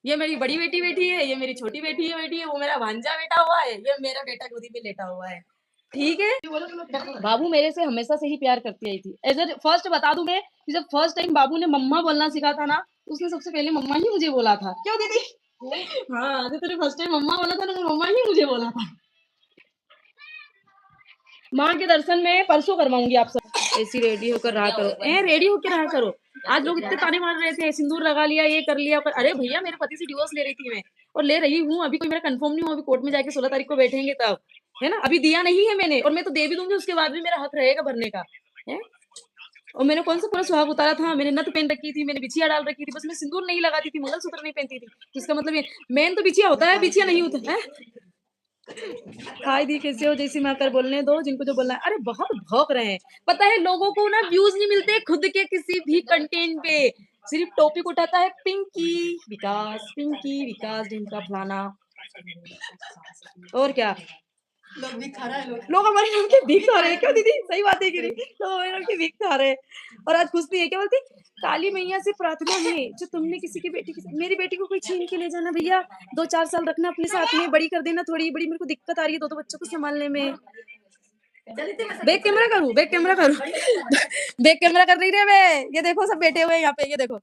ये मेरी बड़ी बेटी बैठी है, ये मेरी छोटी बेटी है बैठी है, वो मेरा भांजा बैठा हुआ है, ये मेरा बेटा गोदी में लेटा हुआ है। ठीक है? बाबू मेरे से हमेशा से ही प्यार करती आई थी। एज़ अ फर्स्ट बता दूँ मैं कि जब फर्स्ट टाइम बाबू ने मम्मा बोलना सीखा था ना, उसने सबसे पहले मम्मा ही मुझे बोला था। क्यों दीदी? हाँ, जब तूने फर्स्ट टाइम मम्मा बोला था ना, वो मम्मा ही मुझे बोला था। माँ के दर्शन मैं परसों करवाऊंगी आप सब। ऐसी रेडी होकर रहा करो, रेडी होकर रहा करो। आज लोग इतने ताने मार रहे थे, सिंदूर लगा लिया, ये कर लिया, पर अरे भैया मेरे पति से डिवोर्स ले रही थी मैं, और ले रही हूँ। अभी कोई मेरा कंफर्म नहीं हुआ, अभी कोर्ट में जाके 16 तारीख को बैठेंगे तब, है ना? अभी दिया नहीं है मैंने, और मैं तो दे भी दूंगी, उसके बाद भी मेरा हक रहेगा भरने का, है? और मैंने कौन सा पूरा सुहाग उतारा था? मैंने नथ पहन रखी थी, मैंने बिछिया डाल रखी थी, बस मैं सिंदूर नहीं लगाती थी, मंगलसूत्र नहीं पहनती थी। तो इसका मतलब ये मेन तो बिछिया होता है, बिछिया नहीं होता है। हाय दी, कैसे हो? जैसी माँ कर बोलने दो जिनको जो बोलना है। अरे बहुत भौंक रहे हैं। पता है लोगों को ना व्यूज नहीं मिलते खुद के किसी भी कंटेंट पे, सिर्फ टॉपिक उठाता है पिंकी विकास जिनका फलाना, और क्या लोग हमारे नाम की भीख खा रहे हैं। क्यों दीदी? सही बात है कि नहीं? लोग हमारे नाम की भीख खा रहे हैं। और आज खुश नहीं है, क्या बोलती? काली मैया से प्रार्थना है, जो तुमने किसी की बेटी मेरी बेटी को कोई छीन के ले जाना भैया, 2-4 साल रखना अपने साथ में, बड़ी कर देना थोड़ी बड़ी, मेरे को दिक्कत आ रही है 2 बच्चों को संभालने में। बैक कैमरा करूं? बैक कैमरा करूं? बैक कैमरा कर रही रे मैं। ये देखो सब बैठे हुए हैं यहाँ पे, ये देखो,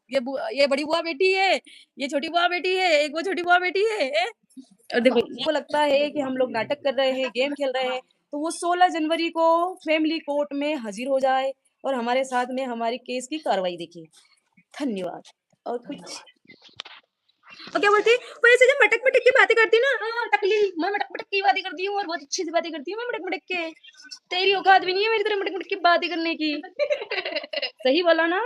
ये बड़ी बुआ बेटी है, ये छोटी बुआ बेटी है, एक वो छोटी बुआ बेटी है। और देखो इनको लगता है कि हम लोग नाटक कर रहे हैं, गेम खेल रहे हैं, तो वो 16 जनवरी को फैमिली कोर्ट में हाजिर हो जाए और हमारे साथ में हमारी केस की कार्रवाई देखे। धन्यवाद। और कुछ? और क्या बोलती? वो ऐसे जब मटक मटक की बातें करती ना, हाँ टकली, मैं मटक मटक की बातें करती हूँ और बहुत अच्छी सी बातें करती हूँ मैं मटक मटक के। तेरी औकात भी नहीं है मेरी तरह मटक मटक की बातें करने की। सही बोला ना?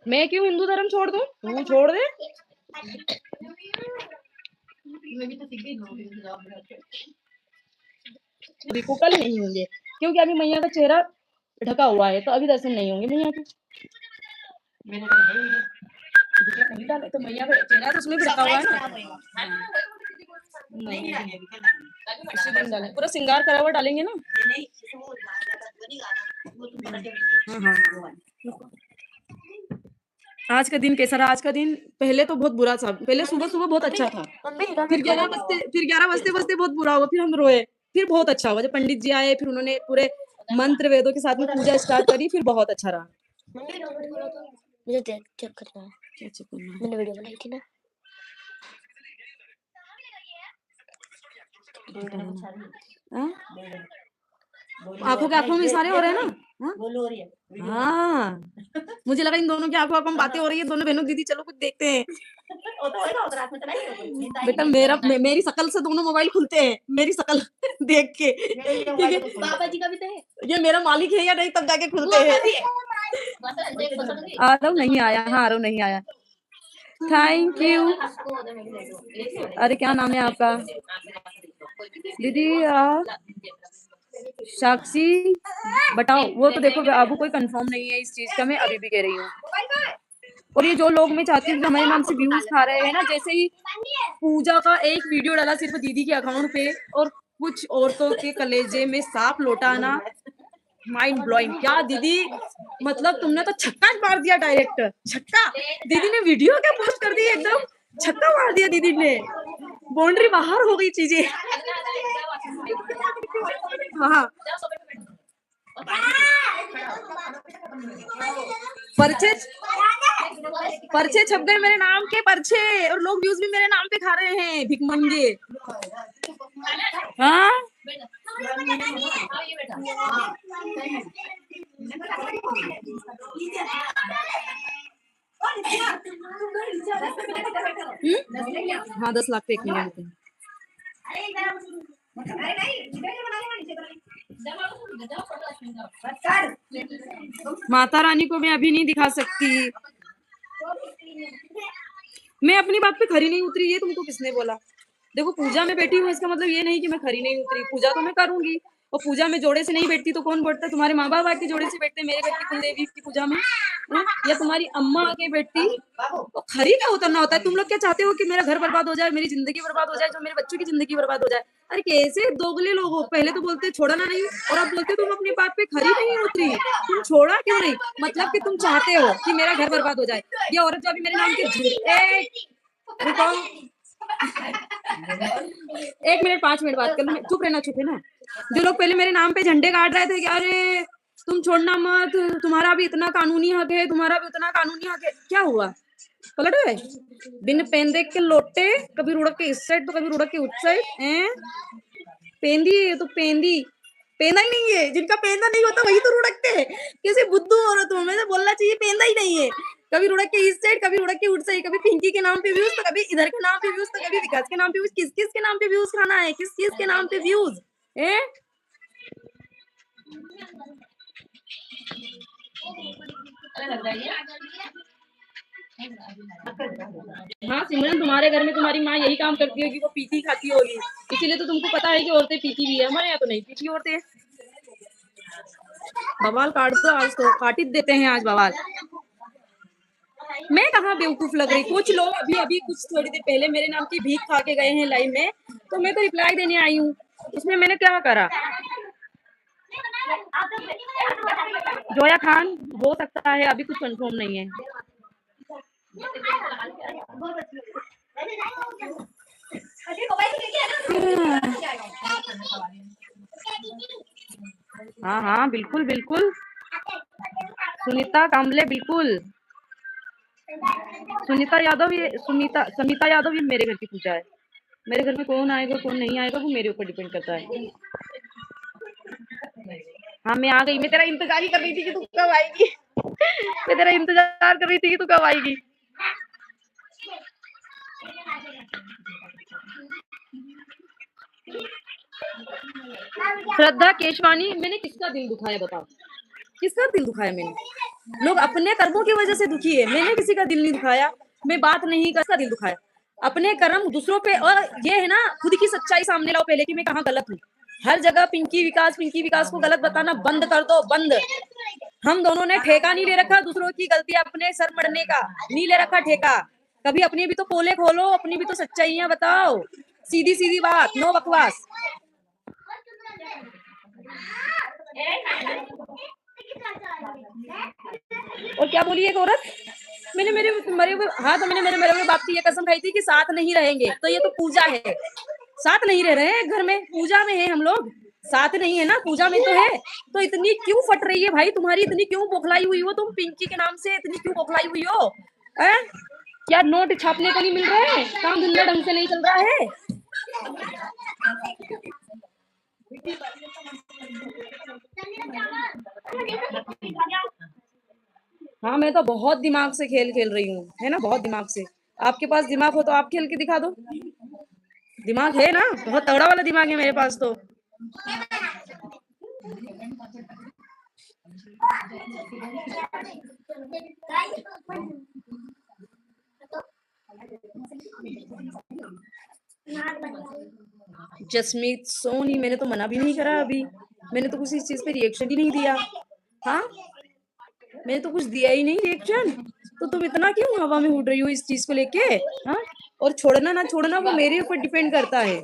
मैं क्यों हिंदू धर्म छोड़ दूं? तू छोड़ दे। देखो कल नहीं होंगे, क्योंकि अभी मैया का चेहरा ढका हुआ है, तो अभी दर्शन नहीं होंगे मैया के। तो मैया का चेहरा तो उसमें भी ढका हुआ है ना। नहीं इसी दिन डालें, पूरा श्रृंगार करा हुआ डालेंगे ना। हाँ। आज का दिन कैसा रहा? आज का दिन पहले तो बहुत बुरा था। पहले सुबह सुबह बहुत अच्छा था, फिर 11 बजते बजते बहुत बुरा हुआ, फिर हम रोए, फिर बहुत अच्छा हुआ जब पंडित जी आए, फिर उन्होंने पूरे मंत्र वेदों के साथ में पूजा स्टार्ट करी, फिर बहुत अच्छा रहा। मुझे चेक करना है। क्या चेक करना है? मैंने वीडियो बनाई थी ना। आंखों के आंखों में इशारे हो रहे हैं ना। हाँ मुझे लगा इन दोनों की आंखों आंखों में बातें हो रही है, दोनों बहनों दीदी चलो कुछ देखते हैं। बेटा मेरी शकल से दोनों मोबाइल खुलते हैं, मेरी शकल देख के। ठीक है पापा जी का भी तो है, ये मेरा मालिक है या नहीं तब जाके खुलते हैं। आरव नहीं आया, हाँ आरव नहीं आया। Thank you. अरे क्या नाम है आपका दीदी? साक्षी बताओ। वो तो देखो अभी कोई कंफर्म नहीं है इस चीज का, मैं अभी भी कह रही हूँ। और ये जो लोग मैं चाहती हूँ हमारे नाम से व्यूज खा रहे हैं ना, जैसे ही पूजा का एक वीडियो डाला सिर्फ दीदी के अकाउंट पे, और कुछ औरतों के कलेजे में सांप लौटा ना, माइंड ब्लोइंग। क्या दीदी, मतलब तुमने तो छक्का मार दिया, डायरेक्ट छक्का। दीदी ने वीडियो क्या पोस्ट कर दी, एकदम छक्का मार दिया दीदी ने, बाउंड्री बाहर हो गई चीजें। हाँ पर्चे पर्चे छप गए मेरे नाम के पर्चे, और लोग व्यूज भी मेरे नाम पे खा रहे हैं, भिखमंगे। हाँ हाँ 10 लाख पे 1 मिलियन होते हैं। माता रानी को मैं अभी नहीं दिखा सकती, मैं अपनी बात पे खरी नहीं उतरी, ये तुमको किसने बोला? देखो पूजा में बैठी हूँ, इसका मतलब ये नहीं कि मैं खरी नहीं उतरी, पूजा तो मैं करूंगी, और पूजा में जोड़े से नहीं बैठती तो कौन बैठता है? तुम्हारे माँ बाप आके जोड़े से बैठते, मेरे घर की कुलदेवी की पूजा में, या तुम्हारी अम्मा आके बैठती, तो खरी का उतरना होता है। तुम लोग क्या चाहते हो कि मेरा घर बर्बाद हो जाए, मेरी जिंदगी बर्बाद हो जाए, जो मेरे बच्चों की जिंदगी बर्बाद हो जाए? अरे कैसे दोगले लोग हो, पहले तो बोलते छोड़ना नहीं, और अब बोलते तुम अपनी बात पे खरी नहीं उतरी। तुम छोड़ा क्यों नहीं? मतलब कि तुम चाहते हो कि मेरा घर बर्बाद हो जाए। ये औरत जो अभी मेरे नाम के रुको, 1 मिनट 5 मिनट बात कर लो, चुप रहना, चुप है ना। जो लोग पहले मेरे नाम पे झंडे गाड़ रहे थे कि अरे तुम छोड़ना मत, तुम्हारा भी इतना कानूनी हक है, तुम्हारा भी उतना कानूनी हक है, क्या हुआ? पलट गए बिन पेंदे के लोटे, कभी रुड़क के इस साइड तो कभी रुड़क के उस साइड। पेंदी है तो पेंदी, पेंदा ही नहीं है। जिनका पेंदा नहीं होता वही तो रुड़कते हैं। कैसे बुद्धू औरत हो, मैं तो बोलना चाहिए पेंदा ही नहीं है। कभी रुड़क के इस साइड, कभी रुड़क के उस साइड, कभी पिंकी के नाम पे व्यूज तो कभी इधर के नाम पे व्यूज तो कभी विकास के नाम पे व्यूज। किस किस के नाम पे व्यूज खाना है, किस किस के नाम पे व्यूज है? हाँ सिमरन, तुम्हारे घर में तुम्हारी माँ यही काम करती होगी, वो पीती खाती होगी, इसीलिए तो तुमको पता है कि औरतें पीती भी है। हमारे यहाँ तो नहीं पीती औरतें। बवाल काट दो आज, तो काट ही देते हैं आज बवाल। मैं कहाँ बेवकूफ लग रही? कुछ लोग अभी अभी कुछ थोड़ी देर पहले मेरे नाम की भीख खा के गए हैं लाइव में, तो मैं तो रिप्लाई देने आई हूँ। इसमें मैंने क्या करा? जोया खान हो सकता है, अभी कुछ कंफर्म नहीं है। हाँ हाँ बिल्कुल बिल्कुल, सुनीता कामले बिल्कुल। सुनीता यादव, ये समिता यादव ये मेरे घर की पूजा है। मेरे घर में कौन आएगा कौन नहीं आएगा वो मेरे ऊपर डिपेंड करता है। हाँ मैं आ गई, मैं तेरा इंतजार ही कर रही थी कि तू कब आएगी। मैं तेरा इंतजार कर रही थी कि तू कब आएगी। श्रद्धा केशवानी, मैंने किसका दिल दुखाया बताओ? किसका दिल दुखाया मैंने? लोग अपने कर्मों की वजह से दुखी है, मैंने किसी का दिल नहीं दुखाया। मैं बात नहीं कर, दिल दुखाया अपने कर्म दूसरों पे। और ये है ना, खुद की सच्चाई सामने लाओ पहले कि मैं कहाँ गलत हूँ। हर जगह पिंकी विकास को गलत बताना बंद कर दो, बंद। हम दोनों ने ठेका नहीं ले रखा दूसरों की गलतियां अपने सर मरने का, नहीं ले रखा ठेका। कभी अपनी भी तो पोले खोलो, अपनी भी तो सच्चाइयां बताओ। सीधी सीधी बात, नो बकवास। और क्या बोली एक औरत? मैंने मेरे मरे हुए, हाँ तो मैंने मेरे मरे हुए बाप की ये कसम खाई थी कि साथ नहीं रहेंगे। तो ये तो पूजा है, साथ नहीं रह रहे हैं घर में, पूजा में है हम लोग, साथ नहीं है ना, पूजा में तो है। तो इतनी क्यों फट रही है भाई तुम्हारी, इतनी क्यों बौखलाई हुई हो तुम पिंकी के नाम से, इतनी क्यों बौखलाई हुई हो? क्या नोट छापने को नहीं मिल रहा है? काम धंधा ढंग से नहीं चल रहा है? हाँ मैं तो बहुत दिमाग से खेल खेल रही हूँ, है ना, बहुत दिमाग से। आपके पास दिमाग हो तो आप खेल के दिखा दो। दिमाग है ना, बहुत तगड़ा वाला दिमाग है मेरे पास तो। जसमीत सोनी, मैंने तो मना भी नहीं करा अभी, मैंने तो किसी चीज पे रिएक्शन ही नहीं दिया। हाँ मैंने तो कुछ दिया ही नहीं रिएक्शन, तो तुम इतना क्यों हवा में उड़ रही हो इस चीज को लेके? हाँ, और छोड़ना ना छोड़ना वो मेरे ऊपर डिपेंड करता है।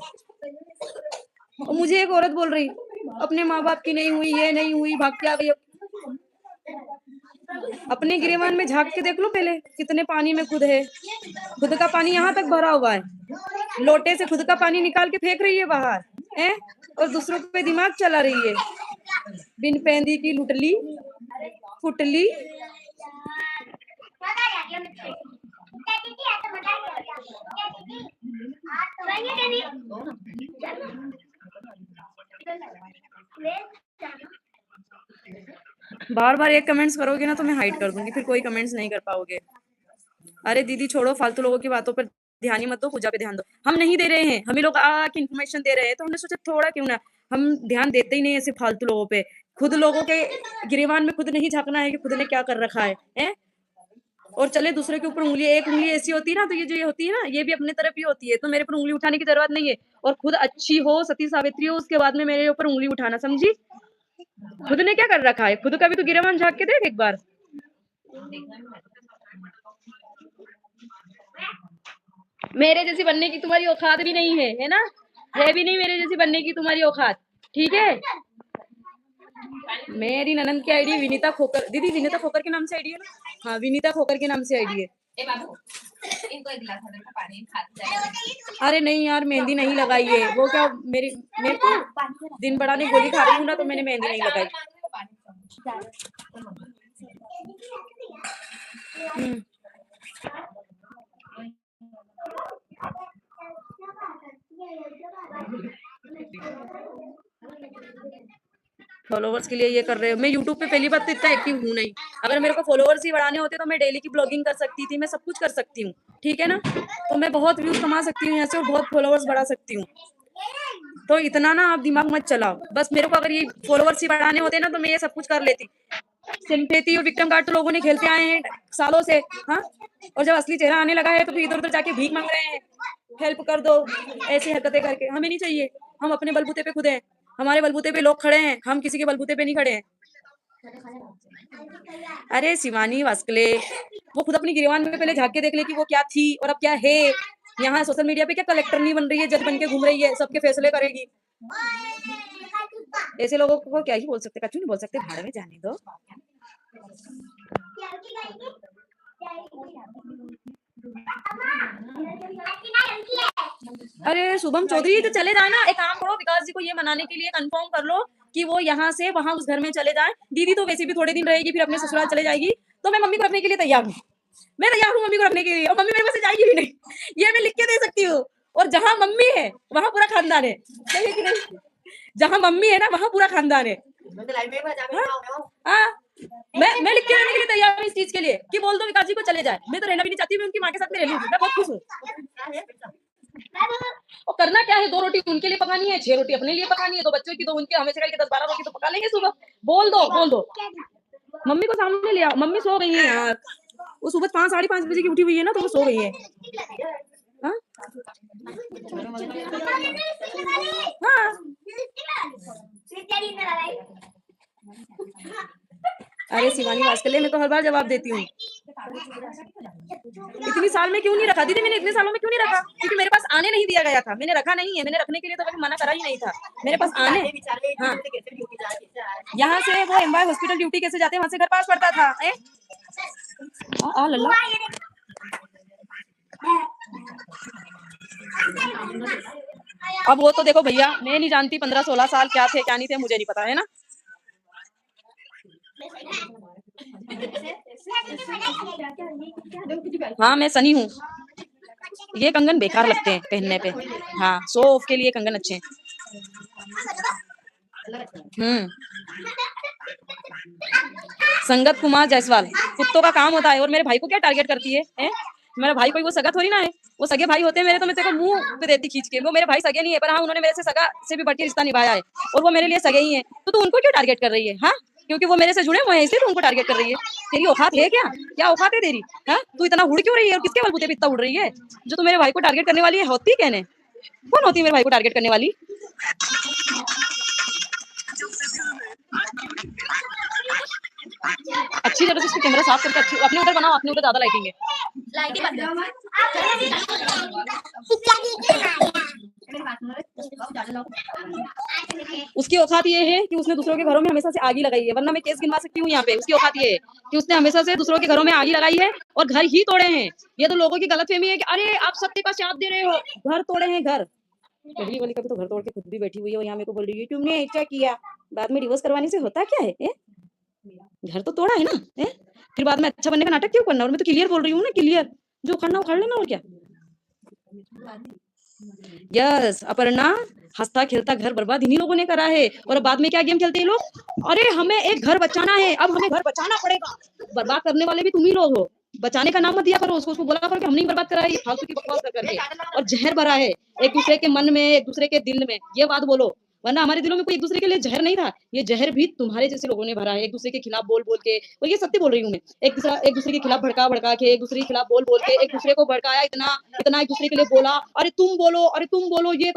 और मुझे एक औरत बोल रही अपने माँ बाप की नहीं हुई, ये नहीं हुई, भाग के आ गई। अपने गिरेवान में झांक के देख लो पहले, कितने पानी में खुद है। खुद का पानी यहाँ तक भरा हुआ है, लोटे से खुद का पानी निकाल के फेंक रही है बाहर है, और दूसरों पे दिमाग चला रही है। बिन पेंदी की लुटली फुटली। बार बार एक कमेंट्स करोगे ना तो मैं हाइड कर दूंगी, फिर कोई कमेंट्स नहीं कर पाओगे। अरे दीदी छोड़ो, फालतू लोगों की बातों पर ध्यान ही मत दो, पूजा पे ध्यान दो। हम नहीं दे रहे हैं, हमें लोग आके इन्फॉर्मेशन दे रहे हैं, तो हमने सोचा थोड़ा क्यों ना, हम ध्यान देते ही नहीं ऐसे फालतू लोगों पे। खुद लोगों के गिरेवान में खुद नहीं झांकना है कि खुद ने क्या कर रखा है? और चले दूसरे के ऊपर उंगली, एक उंगली ऐसी होती है ना, तो ये जो ये होती है ना, ये भी अपने तरफ ही होती है, तो मेरे पर उंगली उठाने की जरूरत नहीं है। और खुद अच्छी हो, सती सावित्री हो, उसके बाद में मेरे ऊपर उंगली उठाना, समझी? खुद ने क्या कर रखा है, खुद का भी तो गिरेवान झांक के देख एक बार। मेरे जैसी बनने की तुम्हारी औकात भी नहीं है ना, है भी नहीं मेरे जैसी बनने की तुम्हारी औकात, ठीक है? मेरी ननंद की आईडी विनीता खोकर, दीदी विनीता खोकर के नाम से आईडी है ना? हाँ विनीता खोकर के नाम से आईडी है। इनको एक गिलास में पानी खाते जाए। अरे नहीं यार, मेहंदी नहीं लगाई है। वो क्या मेरे को दिन बढ़ाने गोली खा रही हूँ ना, तो मैंने मेहंदी नहीं लगाई। फॉलोवर्स के लिए ये कर रहे हो। मैं यूट्यूब पे पहली बात तो इतना एक्टिव हूँ नहीं। अगर मेरे को फॉलोवर्स ही बढ़ाने होते तो मैं डेली की ब्लॉगिंग कर सकती थी, मैं सब कुछ कर सकती हूँ, ठीक है ना। तो मैं बहुत व्यूज कमा सकती हूँ यहाँ से और बहुत फॉलोवर्स बढ़ा सकती हूँ। तो इतना ना आप दिमाग मत चलाओ। बस मेरे को अगर ये फॉलोवर्स ही बढ़ाने होते ना तो मैं ये सब कुछ कर लेती। सिंपेथी और विक्टिम कार्ड तो लोगों ने खेलते आए हैं सालों से, हाँ। और जब असली चेहरा आने लगा है तो फिर इधर उधर जाके भीख मांग रहे हैं, हेल्प कर दो, ऐसी हरकतें करके। हमें नहीं चाहिए। हम अपने बलबूते पे खुद हैं, हमारे बलबूते पे लोग खड़े हैं, हम किसी के बलबूते पे नहीं खड़े हैं। अरे शिवानी वास्कले, वो खुद अपनी गिरवान में पहले झांक के देख ले कि वो क्या थी और अब क्या है। यहाँ सोशल मीडिया पे क्या कलेक्टर नहीं बन रही है, जज बन के घूम रही है, सबके फैसले करेगी। ऐसे लोगों को क्या ही बोल सकते, कछु नहीं बोल सकते, भाड़ में जाने दो। अरे शुभम चौधरी तो चले जाए ना, एक काम करो, विकास जी को ये मनाने के लिए कंफर्म कर लो कि वो यहाँ से वहां उस घर में चले जाए। दीदी तो वैसे भी थोड़े दिन रहेगी, फिर अपने ससुराल चले जाएगी। तो मैं मम्मी को रखने के लिए तैयार हूँ, मैं तैयार हूँ मम्मी को रखने के लिए, और मम्मी मेरे पास से जाएगी भी नहीं, ये मैं लिख के दे सकती हूँ। और जहाँ मम्मी है वहां पूरा खानदान है, सही है कि नहीं? जहाँ मम्मी है ना वहां पूरा खानदान है। हाँ, मैं लिख के देने के लिए तैयार हूँ इस चीज के लिए कि बोल दो विकास जी को चले जाए। मैं तो रहना भी नहीं चाहती, मैं उनकी माँ के साथ में रह लूंगी, मैं बहुत खुश हूँ। और करना क्या है, 2 रोटी उनके लिए पकानी है, 6 रोटी अपने लिए पकानी है, 2 बच्चों की, 2 उनके, हमें से करके 10-12 रोटी तो पका लेंगे सुबह। बोल दो मम्मी को सामने ले आओ। मम्मी सो गई है यार, वो सुबह 5 साढ़े 5 बजे की उठी हुई है ना, तो वो सो गई है। हाँ? हाँ। अरे शिवानी वास्कले, मैं तो हर बार जवाब देती हूँ। इतनी साल में क्यों नहीं रखा दीदी, मैंने इतने सालों में क्यों नहीं रखा? क्योंकि मेरे पास आने नहीं दिया गया था, मैंने रखा नहीं है। मैंने रखने के लिए तो कभी मना करा ही नहीं था, मेरे पास आने। हाँ, यहाँ से वो एम्बाय हॉस्पिटल ड्यूटी कैसे जाते हैं, वहां से घर पास पड़ता था। लल्ला अब वो तो देखो भैया, मैं नहीं जानती 15-16 साल क्या थे क्या नहीं थे, मुझे नहीं पता है ना। हाँ मैं सनी हूँ। ये कंगन बेकार लगते हैं पहनने पे, हाँ शो ऑफ के लिए कंगन अच्छे हैं। संगत कुमार जायसवाल, कुत्तों का काम होता है। और मेरे भाई को क्या टारगेट करती है? मेरा भाई कोई वो सगा थोड़ी ना है, वो सगे भाई होते हैं मेरे, तो मैं तेरे को मुंह पे देती खींच के। वो मेरे भाई सगे नहीं है, पर हाँ उन्होंने मेरे से सगा से भी बढ़ के रिश्ता निभाया है, और वो मेरे लिए सगे ही है। तो तू उनको क्यों टारगेट कर रही है? हाँ, क्योंकि वो मेरे से जुड़े हुए हैं इसलिए तू उनको टारगेट कर रही है। तेरी औकात है क्या औकात है तेरी? हाँ, तू इतना उड़ क्यों रही है और किसके बलबूते पे इतना उड़ रही है? जो तू मेरे भाई को टारगेट करने वाली है, होती कहने कौन होती है मेरे भाई को टारगेट करने वाली? अच्छी जगह से इसको कैमरा साफ करके अच्छी अपने उधर बनाओ, अपने उधर ज्यादा लाइटिंग है। उसकी औकात ये है कि उसने दूसरों के घरों में हमेशा से आग ही लगाई है, वरना मैं केस गिनवा सकती हूँ यहाँ पे। उसकी औकात ये है कि उसने हमेशा से दूसरों के घरों में आग ही लगाई है और घर ही तोड़े हैं। ये तो लोगों की गलतफहमी है कि अरे आप सत्य का साथ दे रहे हो, घर तोड़े हैं। घर पहली वाली कभी तो घर तोड़ के खुद भी बैठी हुई है, और यहाँ मेरे को बोल रही है तुमने ऐसा किया। बाद में डिवोर्स करवाने से होता क्या है? घर तो तोड़ा है ना, फिर बाद में अच्छा बनने का नाटक क्यों करना? और मैं तो क्लियर बोल रही हूँ ना, क्लियर, जो उखाड़ना उखाड़ लेना, और क्या। यस अपर्णा, हंसता खेलता घर बर्बाद इन्हीं लोगों ने करा है। और बाद में क्या गेम खेलते हैं लोग? अरे हमें एक घर बचाना है, अब हमें घर बचाना पड़ेगा। बर्बाद करने वाले भी तुम ही लोग हो। बचाने का नाम मत दिया करो उसको बोला करो कि हमने बर्बाद करा है, ये फालतू की बकवास करके। और जहर भरा है एक दूसरे के मन में, एक दूसरे के दिल में, ये बात बोलो। वरना हमारे दिलों में कोई एक दूसरे के लिए जहर नहीं था, ये जहर भी तुम्हारे जैसे लोगों ने भरा है, एक दूसरे के खिलाफ बोल बोल के। और ये सत्य बोल रही हूँ मैं, एक दूसरे के खिलाफ भड़का भड़का के, एक दूसरे के खिलाफ बोल बोल के, एक दूसरे को भड़काया, इतना इतना एक दूसरे के लिए बोला, अरे तुम बोलो, ये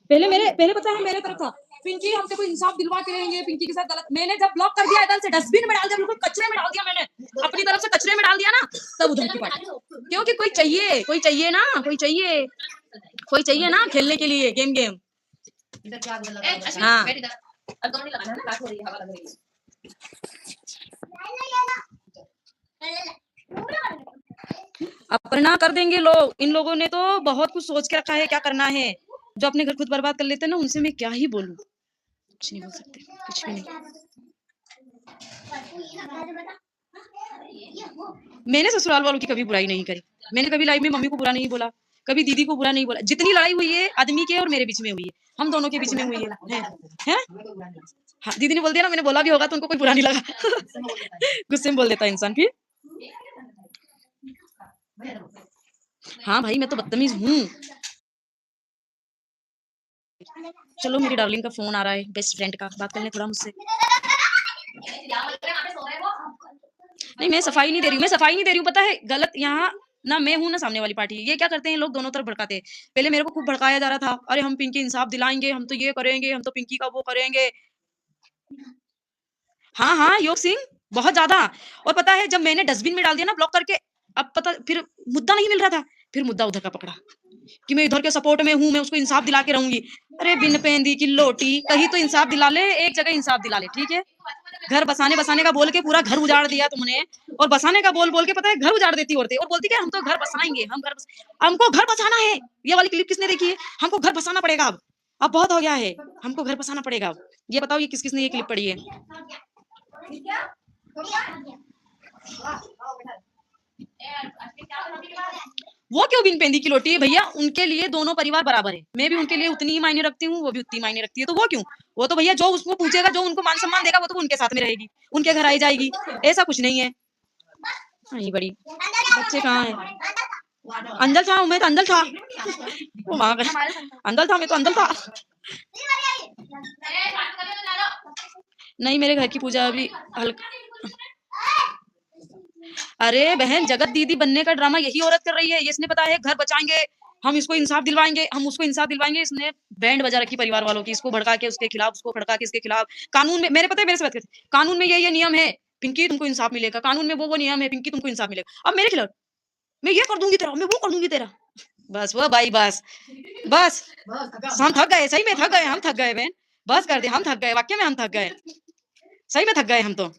पहले पता है मेरे तरफ था, पिंकी हमसे कोई इंसाफ दिलवा के रहेंगे, पिंकी के साथ गलत। मैंने जब ब्लॉक कर दिया, इधर से डस्टबिन में डाल दिया, बिल्कुल कचरे में डाल दिया, मैंने अपनी तरफ से कचरे में डाल दिया ना, तब उधर की बात। क्योंकि कोई चाहिए ना खेलने के लिए गेम। हाँ अपना कर देंगे लोग। इन लोगों ने तो बहुत कुछ सोच के रखा है क्या करना है। जो अपने घर खुद बर्बाद कर लेते हैं ना, उनसे मैं क्या ही बोलूं। कुछ नहीं बोल सकते, कुछ भी नहीं। मैंने ससुराल वालों की कभी बुराई नहीं करी। मैंने कभी लाइफ में मम्मी को बुरा नहीं बोला, कभी दीदी को बुरा नहीं बोला। जितनी लड़ाई हुई है आदमी के और मेरे बीच में हुई है, हम दोनों के बीच में हुई है? हाँ, दीदी ने बोल दिया ना, मैंने बोला भी होगा तो उनको कोई बुरा नहीं लगा। गुस्से में बोल देता है इंसान। फिर हाँ भाई, मैं तो बदतमीज हूँ। चलो, मेरी डार्लिंग का फोन आ रहा है, बेस्ट फ्रेंड का, बात करने थोड़ा मुझसे। नहीं, मैं सफाई नहीं दे रही हूँ, मैं सफाई नहीं दे रही हूँ। पता है गलत यहाँ ना मैं हूँ ना सामने वाली पार्टी। ये क्या करते हैं लोग, दोनों तरफ भड़काते हैं। पहले मेरे को खूब भड़काया जा रहा था, अरे हम पिंकी इंसाफ दिलाएंगे, हम तो ये करेंगे, हम तो पिंकी का वो करेंगे। हाँ हाँ, योग सिंह बहुत ज्यादा। और पता है जब मैंने डस्टबिन में डाल दिया ना ब्लॉक करके, अब पता फिर मुद्दा नहीं मिल रहा था, फिर मुद्दा उधर का पकड़ा कि मैं इधर के सपोर्ट में हूँ, मैं उसको इंसाफ दिला के रहूंगी। अरे बिन पेंदी की लोटी, कहीं तो इंसाफ दिला ले, एक जगह इंसाफ दिला ले, ठीक है। घर बसाने का बोल के पूरा घर उजाड़ दिया तुमने। और बसाने का बोल बोल के पता है घर उजाड़ देती औरतें, और बोलती क्या हम तो घर बसाएंगे, हमको घर बसाना है। ये वाली क्लिप किसने देखी है? हमको घर बसाना पड़ेगा अब बहुत हो गया है, हमको घर बसाना पड़ेगा अब। ये बताओ ये किस किसने ये क्लिप पढ़ी है? वो क्यों बिन पेंदी की लोटी है भैया? उनके लिए दोनों परिवार बराबर है, मैं भी उनके लिए उतनी ही मायने रखती हूँ, वो भी उतनी मायने रखती है। तो वो क्यों? वो तो भैया जो उसको पूछेगा, जो उनको मान सम्मान देगा, वो तो उनके साथ में रहेगी, उनके घर आई जाएगी। ऐसा कुछ नहीं है। नहीं बड़ी बच्चे कहाँ है? अंदर था, मैं तो अंदर था, वो वहां अंदर था, मैं तो अंदर था। नहीं, मेरे घर की पूजा अभी हल्का। अरे बहन, जगत दीदी बनने का ड्रामा यही औरत कर रही है। इसने पता है घर बचाएंगे, हम इसको इंसाफ दिलवाएंगे, हम उसको इंसाफ दिलवाएंगे। इसने बैंड बजा रखी परिवार वालों की, इसको भड़का के उसके खिलाफ, उसको भड़का के इसके खिलाफ। कानून में मेरे पता है, मेरे से बात करते, कानून में ये नियम है पिंकी तुमको इंसाफ मिलेगा, कानून में वो नियम है पिंकी तुमको इंसाफ मिलेगा। अब मेरे खिलाफ मैं ये कर दूंगी तेरा, मैं वो कर दूंगी तेरा। बस वो भाई, बस बस हम थक गए, सही में थक गए, हम थक गए बहन, बस कर दे, हम थक गए, वाकई में हम थक गए, सही में थक गए हम तो।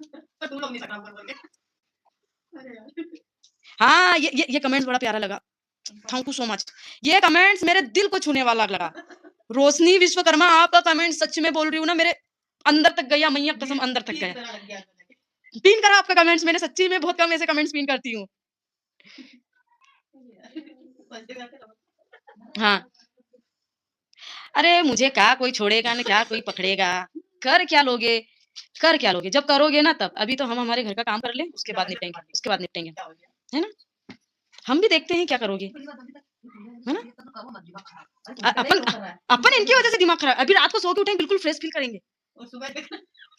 हाँ, ये कमेंट्स बड़ा प्यारा लगा, थैंक यू सो मच। ये कमेंट्स मेरे दिल को छूने वाला लगा। रोशनी विश्वकर्मा, आपका कमेंट सच में बोल रही हूँ ना, मेरे अंदर तक गया, मैया कसम अंदर तक गया। पिन करा आपका कमेंट्स मैंने, सच्ची में बहुत कम ऐसे कमेंट्स पिन करती हूँ। हाँ, अरे मुझे क्या कोई छोड़ेगा ना, क्या कोई पकड़ेगा। कर क्या लोगे, कर क्या लोगे जब करोगे ना तब। अभी तो हम हमारे घर का काम कर ले, उसके बाद निपटेंगे, उसके बाद निपटेंगे, है ना। हम भी देखते हैं क्या करोगे, है ना। अपन अपन इनकी वजह से दिमाग खराब। अभी रात को सो के उठेंगे बिल्कुल फ्रेश फील करेंगे।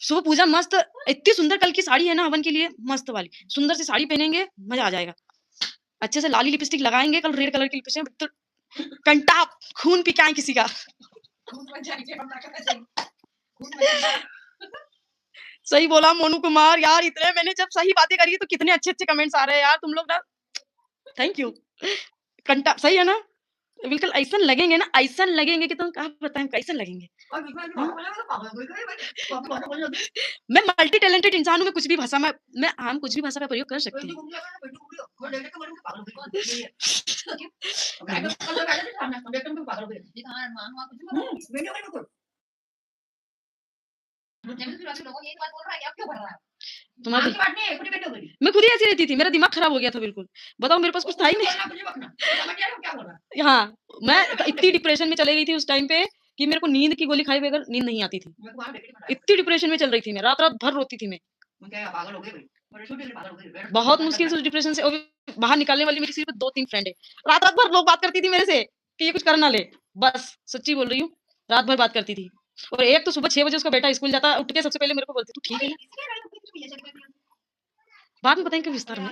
सुबह पूजा मस्त, इतनी सुंदर कल की साड़ी है ना हवन के लिए, मस्त वाली सुंदर सी साड़ी पहनेंगे, मजा आ जाएगा। अच्छे से लाली लिपस्टिक लगाएंगे, कल रेड कलर की लिपस्टिक, तो कंटा खून पी के आए किसी का। सही बोला मोनू कुमार यार, इतने मैंने जब सही बातें करी तो कितने अच्छे अच्छे कमेंट्स आ रहे हैं यार तुम लोग ना, थैंक यू। कंटा सही है ना, बिल्कुल ऐसा लगेंगे ना, ऐसा लगेंगे कि तुम क्या बताएं कैसे लगेंगे। मैं मल्टी टैलेंटेड इंसान हूँ, मैं कुछ भी भाषा में, हम कुछ भी भाषा का प्रयोग कर सकते हैं। तुम्हारी मैं खुद ही ऐसी रहती थी, मेरा दिमाग खराब हो गया था बिल्कुल। बताओ मेरे पास कुछ था ही नहीं। हाँ, मैं इतनी डिप्रेशन में चले गई थी उस टाइम पे कि मेरे को नींद की गोली खाए बगैर नींद नहीं आती थी। इतनी डिप्रेशन में चल रही थी मैं, रात रात भर रोती थी मैं। बहुत मुश्किल से उस डिप्रेशन से बाहर निकालने वाली मेरी सिर्फ 2-3 फ्रेंड है। रात रात भर लोग बात करती थी मेरे से कि ये कुछ कर ना ले, बस सच्ची बोल रही हूँ, रात भर बात करती थी। और एक तो सुबह 6 बजे उसका बेटा स्कूल जाता, उठ के सबसे पहले मेरे को बोलती तू ठीक है ना। बाद में बताएंगे विस्तार में।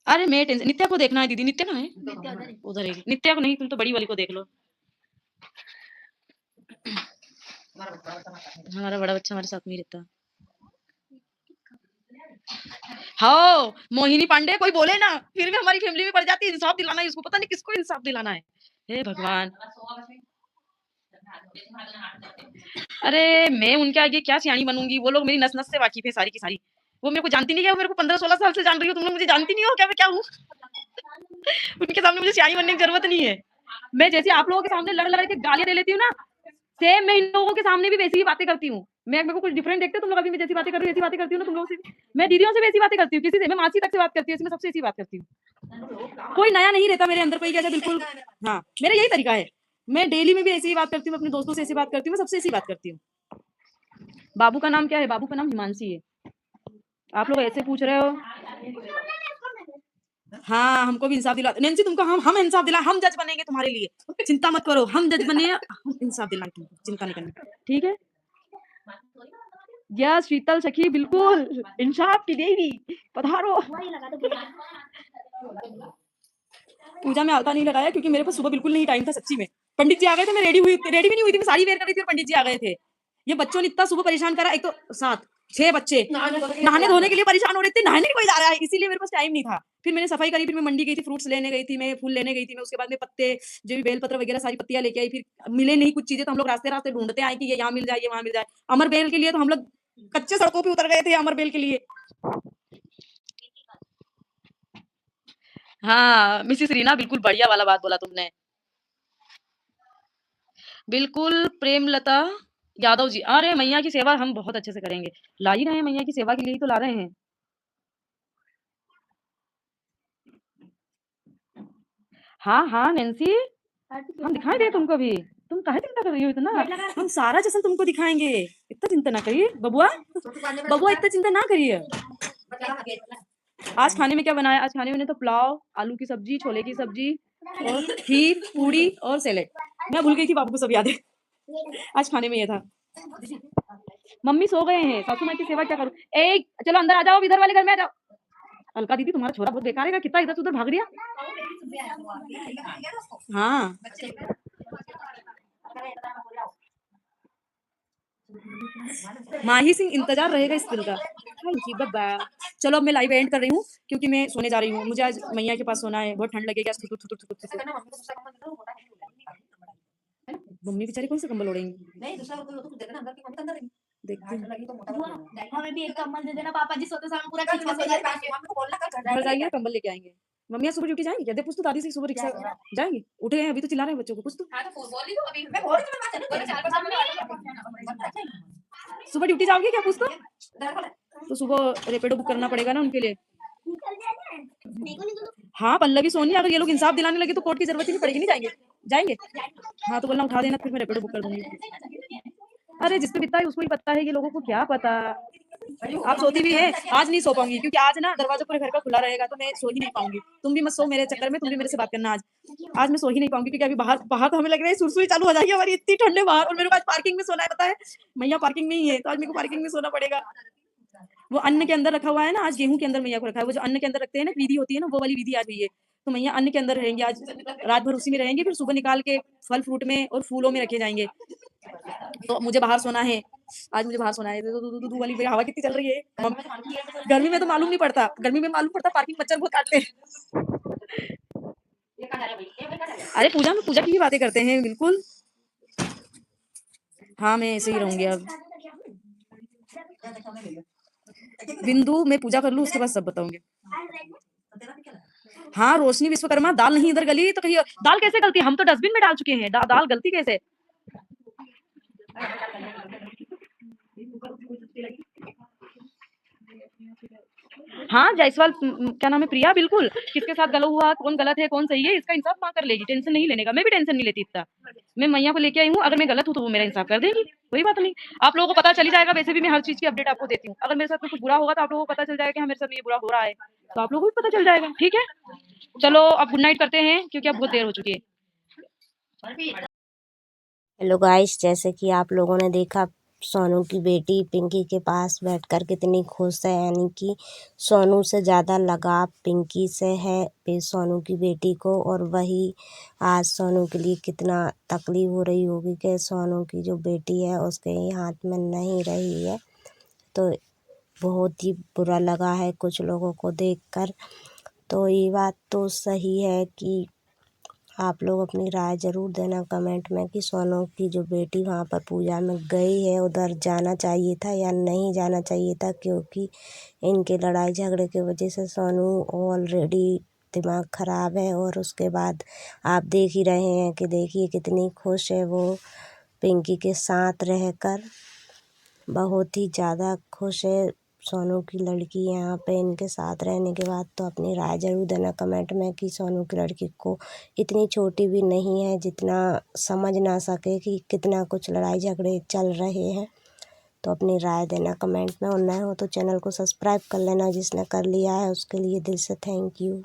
अरे मैं टेंशन, नित्या को देखना है दीदी, नित्या कहाँ है? उधर है। नित्या को नहीं, तुम तो बड़ी वाली को देख लो। हमारा बड़ा बच्चा हमारे साथ में रहता। हाँ, मोहिनी पांडे कोई बोले ना, फिर भी हमारी फैमिली में पड़ जाती है। इंसाफ दिलाना है उसको, पता नहीं किसको इंसाफ दिलाना है, हे भगवान। अरे मैं उनके आगे क्या सियानी बनूंगी, वो लोग मेरी नस नस से वाकिफ है सारी की सारी। वो मेरे को जानती नहीं है, वो मेरे को 15-16 साल से जान रही हो, तुम लोग मुझे जानती नहीं हो क्या मैं क्या हूँ। उनके सामने मुझे सियानी बनने की जरूरत नहीं है। मैं जैसे आप लोगों के सामने लड़ के गालियां दे लेती हूँ ना, सेम मैं इन लोगों के सामने भी वैसी ही बातें करती हूँ। मैं मेरे को कुछ डिफरेंट देखते हो तुम लोग, अभी मैं जैसी बातें कर रही हूँ, ऐसी बातें करती हूँ ना तुम लोगों से भी। मैं दीदियों से भी ऐसी बातें करती हूँ, किसी से मैं मासी तक से बात करती हूँ, मैं सबसे ऐसी बात करती हूँ। कोई नया नहीं रहता मेरे अंदर, कोई कैसा बिल्कुल। हाँ, मेरा यही तरीका है। मैं डेली में भी ऐसी ही बात करती हूँ, अपने दोस्तों से ऐसी बात करती हूँ, मैं सबसे ऐसी बात करती हूँ। बाबू का नाम क्या है? बाबू का नाम हिमांशी है। आप लोग ऐसे पूछ रहे हो। हाँ, हमको भी इंसाफ दिला नैन्सी, तुमको हम इंसाफ दिला, हम जज बनेंगे तुम्हारे लिए, चिंता मत करो, हम जज बने, हम इंसाफ दिलाएंगे तुमको, चिंता नहीं करना, ठीक है। यस शीतल सखी, बिल्कुल इंसाफ की देवी पधारो। पूजा में आलता नहीं लगाया क्योंकि मेरे पास सुबह बिल्कुल नहीं टाइम था सच्ची में। पंडित जी आ गए थे, मैं रेडी भी नहीं हुई थी, मैं साड़ी वेयर कर रही थी और पंडित जी आ गए थे। ये बच्चों ने इतना सुबह परेशान करा, एक तो 7-6 बच्चे नहाने धोने के लिए परेशान हो रहे थे, नहाने कोई जा रहा है, इसीलिए मेरे पास टाइम नहीं था। फिर मैंने सफाई करी, फिर मैं मंडी गई थी, फ्रूट्स लेने गई थी, मैं फूल लेने गई थी, मैं उसके बाद में पत्ते जो भी बेलपत्र वगैरह सारी पत्तियां लेके आई। फिर मिले नहीं कुछ चीजें, तो हम लोग रास्ते रास्ते ढूंढते आए कि ये यहाँ मिल जाए, ये वहां मिल जाए। अमर बेल के लिए तो हम लोग कच्चे सड़कों पे उतर गए थे, अमर बेल के लिए। हाँ मिसिस रीना, बिल्कुल बढ़िया वाला बात बोला तुमने, बिल्कुल। प्रेमलता यादव जी, अरे मैया की सेवा हम बहुत अच्छे से करेंगे, ला ही रहे हैं, मैया की सेवा के लिए ही तो ला रहे हैं। हाँ हाँ नैन्सी, हम दिखाई दे तुमको भी, तुम काहे चिंता कर रही हो इतना, हम सारा जश्न तुमको दिखाएंगे, इतना चिंता ना करिए बबुआ, बबुआ इतना चिंता ना करिए। आज खाने में क्या बनाया? आज खाने में तो पुलाव, आलू की सब्जी, छोले की सब्जी और खीर, पूड़ी और सैलेड। मैं भूल गई थी, बाबू को सब याद है। आज खाने में ये था। मम्मी सो गए हैं, सासू माँ की सेवा क्या करूं? ए चलो अंदर आ जाओ, इधर वाले घर में आ जाओ। अलका दीदी तुम्हारा छोरा बहुत बेकार है, कितना इधर उधर भाग रही है। हाँ माही सिंह, इंतजार रहेगा इस दिल का। Thank you, bye bye. चलो अब मैं लाइव एंड कर रही हूँ क्योंकि मैं सोने जा रही हूँ, मुझे आज मैया के पास सोना है, बहुत ठंड लगेगी आज। मम्मी बेचारी कौन सा कंबल ओढ़ेंगी? देखते हैं। हमें भी एक कंबल दे देना, पापा जी सोते समय पूरा खींच के सो जाएंगे। घर जाएंगे कंबल लेके आएंगे। मम्मी आज सुबह ड्यूटी जाएंगी क्या? दे पूछ तो दादी से, सुबह रिक्शा जाएंगे? उठे हैं अभी तो चिल्ला रहे हैं बच्चों को, कुछ तो। सुबह ड्यूटी जाओगे क्या? पूछ तो सुबह रेपिडो बुक करना पड़ेगा ना उनके लिए। हाँ पल्लवी सोनी, अगर ये लोग इंसाफ दिलाने लगे तो कोर्ट की जरूरत ही नहीं पड़ेगी, नहीं जाएंगे? जाएंगे। हाँ तो बोलना उठा देना, फिर मैं रेपिडो बुक कर दूंगी। अरे जिसको पता है उसको ही पता है, ये लोगों को क्या पता। आप सोती भी है? आज नहीं सो पाऊंगी क्योंकि आज ना दरवाजा पूरे घर का खुला रहेगा, तो मैं सो ही नहीं पाऊंगी। तुम भी मत सो मेरे चक्कर में, तुम भी मेरे से बात करना आज। आज मैं सो ही नहीं पाऊंगी क्योंकि अभी बाहर बाहर तो हमें लग रहा है सुरसुरी चालू हो जाएगी हमारी, इतनी ठंडे बाहर, और मेरे को आज पार्किंग में सोना है, पता है मैया पार्किंग में ही है, तो आज मेरे को पार्किंग में सोना पड़ेगा। वो अन्न के अंदर रखा हुआ है ना, आज गेहूं के अंदर मैया को रखा है, वो जो अन्न के अंदर रखते हैं ना, विधि होती है ना, वो वाली विधि आज हुई है। तो मैया अन्न के अंदर रहेंगे आज, रात भर उसी में रहेंगे, फिर सुबह निकाल के फल फ्रूट में और फूलों में रखे जाएंगे। तो मुझे बाहर सोना है, आज मुझे बाहर सोना है। दू वाली हवा कितनी चल रही है, गर्मी में तो मालूम नहीं पड़ता, गर्मी में मालूम पड़ता पार्किंग मच्छर बहुत काटते हैं। अरे पूजा में पूजा की ही बातें करते हैं, बिल्कुल। हाँ मैं ऐसे ही रहूंगी अब। बिंदु मैं पूजा कर लूँ उसके बाद सब बताऊंगी। हाँ रोशनी विश्वकर्मा, दाल नहीं इधर गली तो कहीं दाल कैसे गलती? हम तो डस्टबिन में डाल चुके हैं, दाल गलती कैसे? हाँ जायसवाल, क्या नाम है, प्रिया, बिल्कुल। किसके साथ गलत हुआ, कौन गलत है कौन सही है, इसका इंसाफ माँ कर लेगी, टेंशन नहीं लेने का। मैं भी टेंशन नहीं लेती इतना, मैं मैया को लेके आई हूँ, अगर मैं गलत हूँ तो वो मेरा इंसाफ कर देगी, कोई बात नहीं। आप लोगों को पता चली जाएगा, वैसे भी मैं हर चीज की अपडेट आपको देती हूँ। अगर मेरे साथ कुछ बुरा होगा तो आप लोगों को पता चल जाएगा कि हाँ मेरे साथ ये बुरा हो रहा है, तो आप लोगों को भी पता चल जाएगा, ठीक है। चलो अब गुड नाइट करते हैं क्योंकि अब बहुत देर हो चुकी है। हेलो गाइस, जैसे कि आप लोगों ने देखा सोनू की बेटी पिंकी के पास बैठकर कितनी खुश है, यानी कि सोनू से ज़्यादा लगाव पिंकी से है सोनू की बेटी को। और वही आज सोनू के लिए कितना तकलीफ हो रही होगी कि सोनू की जो बेटी है उसके हाथ में नहीं रही है, तो बहुत ही बुरा लगा है कुछ लोगों को देखकर। तो ये बात तो सही है कि आप लोग अपनी राय ज़रूर देना कमेंट में कि सोनू की जो बेटी वहाँ पर पूजा में गई है उधर जाना चाहिए था या नहीं जाना चाहिए था, क्योंकि इनके लड़ाई झगड़े की वजह से सोनू ऑलरेडी दिमाग ख़राब है। और उसके बाद आप देख ही रहे हैं कि देखिए कितनी खुश है वो पिंकी के साथ रहकर, बहुत ही ज़्यादा खुश है सोनू की लड़की यहाँ पे इनके साथ रहने के बाद। तो अपनी राय ज़रूर देना कमेंट में कि सोनू की लड़की को इतनी छोटी भी नहीं है जितना समझ ना सके कि कितना कुछ लड़ाई झगड़े चल रहे हैं। तो अपनी राय देना कमेंट में, और नए हो तो चैनल को सब्सक्राइब कर लेना, जिसने कर लिया है उसके लिए दिल से थैंक यू।